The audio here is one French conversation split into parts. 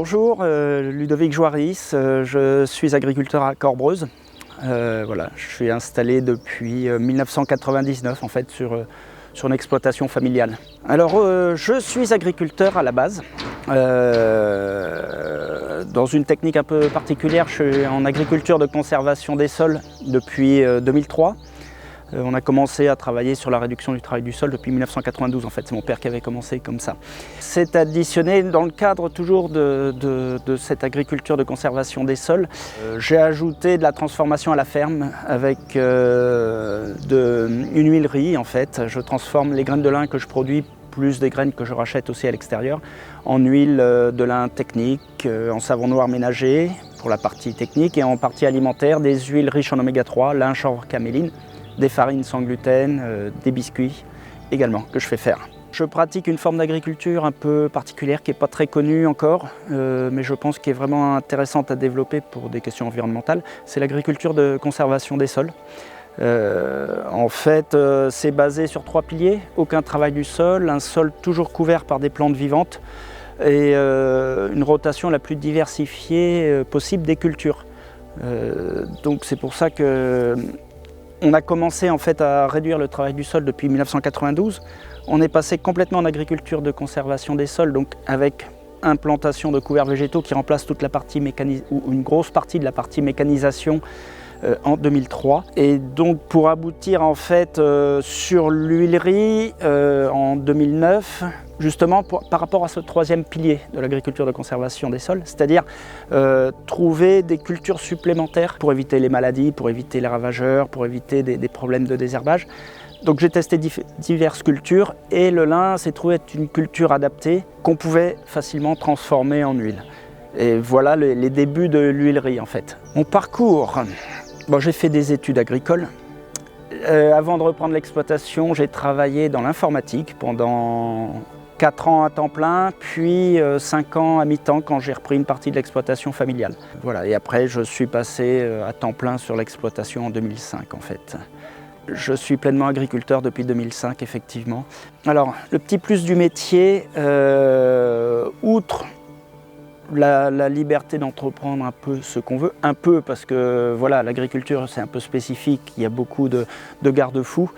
Bonjour, Ludovic Joaris, je suis agriculteur à Corbreuse. Voilà, je suis installé depuis 1999 en fait sur une exploitation familiale. Alors je suis agriculteur à la base. Dans une technique un peu particulière, je suis en agriculture de conservation des sols depuis 2003. On a commencé à travailler sur la réduction du travail du sol depuis 1992 en fait, c'est mon père qui avait commencé comme ça. C'est additionné dans le cadre toujours de cette agriculture de conservation des sols. J'ai ajouté de la transformation à la ferme avec une huilerie en fait. Je transforme les graines de lin que je produis plus des graines que je rachète aussi à l'extérieur en huile de lin technique, en savon noir ménager pour la partie technique et en partie alimentaire des huiles riches en oméga 3, lin, chanvre, caméline. Des farines sans gluten, des biscuits également que je fais faire. Je pratique une forme d'agriculture un peu particulière qui n'est pas très connue encore, mais je pense qu'elle est vraiment intéressante à développer pour des questions environnementales. C'est l'agriculture de conservation des sols. En fait, c'est basé sur 3 piliers. Aucun travail du sol, un sol toujours couvert par des plantes vivantes et une rotation la plus diversifiée possible des cultures. Donc c'est pour ça que on a commencé en fait à réduire le travail du sol depuis 1992. On est passé complètement en agriculture de conservation des sols, donc avec implantation de couverts végétaux qui remplacent toute la partie ou une grosse partie de la partie mécanisation en 2003. Et donc pour aboutir en fait sur l'huilerie en 2009, justement par rapport à ce 3e pilier de l'agriculture de conservation des sols, c'est-à-dire trouver des cultures supplémentaires pour éviter les maladies, pour éviter les ravageurs, pour éviter des problèmes de désherbage. Donc j'ai testé diverses cultures et le lin s'est trouvé être une culture adaptée qu'on pouvait facilement transformer en huile. Et voilà les débuts de l'huilerie en fait. Mon parcours, j'ai fait des études agricoles. Avant de reprendre l'exploitation, j'ai travaillé dans l'informatique pendant 4 ans à temps plein, puis 5 ans à mi-temps quand j'ai repris une partie de l'exploitation familiale. Voilà, et après je suis passé à temps plein sur l'exploitation en 2005 en fait. Je suis pleinement agriculteur depuis 2005 effectivement. Alors le petit plus du métier, outre la liberté d'entreprendre un peu ce qu'on veut, un peu parce que voilà, l'agriculture c'est un peu spécifique, il y a beaucoup de garde-fous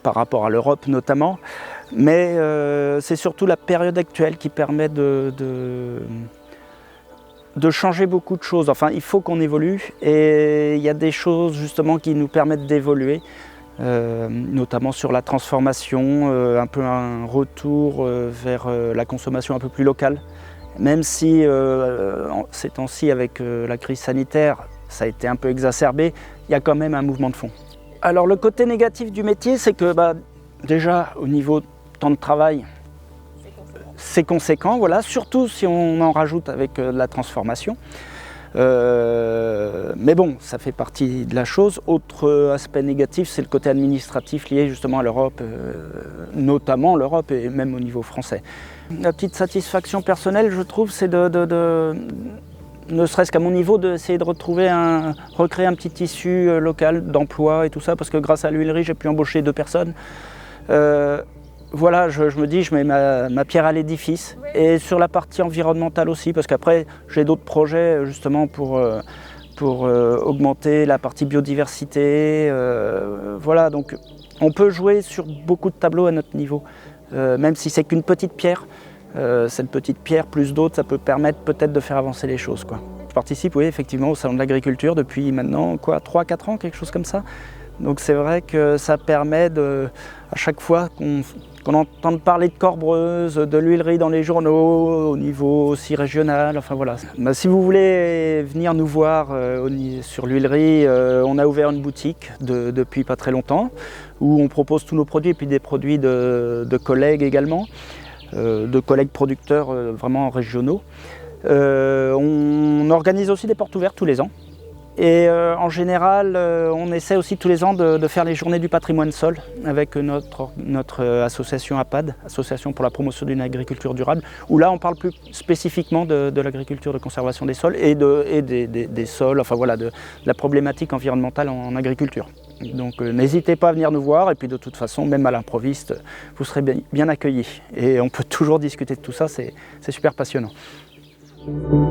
par rapport à l'Europe notamment, mais c'est surtout la période actuelle qui permet de changer beaucoup de choses. Enfin, il faut qu'on évolue et il y a des choses justement qui nous permettent d'évoluer. Notamment sur la transformation, un peu un retour vers la consommation un peu plus locale. Même si ces temps-ci avec la crise sanitaire, ça a été un peu exacerbé, il y a quand même un mouvement de fond. Alors le côté négatif du métier, c'est que déjà au niveau temps de travail, c'est conséquent, voilà, surtout si on en rajoute avec la transformation. Mais bon, ça fait partie de la chose. Autre aspect négatif, c'est le côté administratif lié justement à l'Europe, notamment l'Europe et même au niveau français. La petite satisfaction personnelle, je trouve, c'est ne serait-ce qu'à mon niveau, d'essayer de recréer un petit tissu local d'emploi et tout ça, parce que grâce à l'huilerie, j'ai pu embaucher 2 personnes. Voilà, je me dis, je mets ma pierre à l'édifice. Et sur la partie environnementale aussi, parce qu'après, j'ai d'autres projets justement pour augmenter la partie biodiversité. Voilà, donc on peut jouer sur beaucoup de tableaux à notre niveau, même si c'est qu'une petite pierre. Cette petite pierre plus d'autres, ça peut permettre peut-être de faire avancer les choses, quoi. Je participe, oui, effectivement, au Salon de l'Agriculture depuis maintenant 3-4 ans, quelque chose comme ça. Donc c'est vrai que ça permet à chaque fois qu'on entend parler de Corbreuse, de l'huilerie dans les journaux, au niveau aussi régional, enfin voilà. Si vous voulez venir nous voir sur l'huilerie, on a ouvert une boutique depuis pas très longtemps, où on propose tous nos produits, et puis des produits de collègues également, de collègues producteurs vraiment régionaux. On organise aussi des portes ouvertes tous les ans. Et en général, on essaie aussi tous les ans de faire les journées du patrimoine sol avec notre association APAD, Association pour la promotion d'une agriculture durable, où là on parle plus spécifiquement de l'agriculture de conservation des sols et des sols, enfin voilà, de la problématique environnementale en agriculture. Donc n'hésitez pas à venir nous voir, et puis de toute façon, même à l'improviste, vous serez bien accueillis. Et on peut toujours discuter de tout ça, c'est super passionnant. Thank you.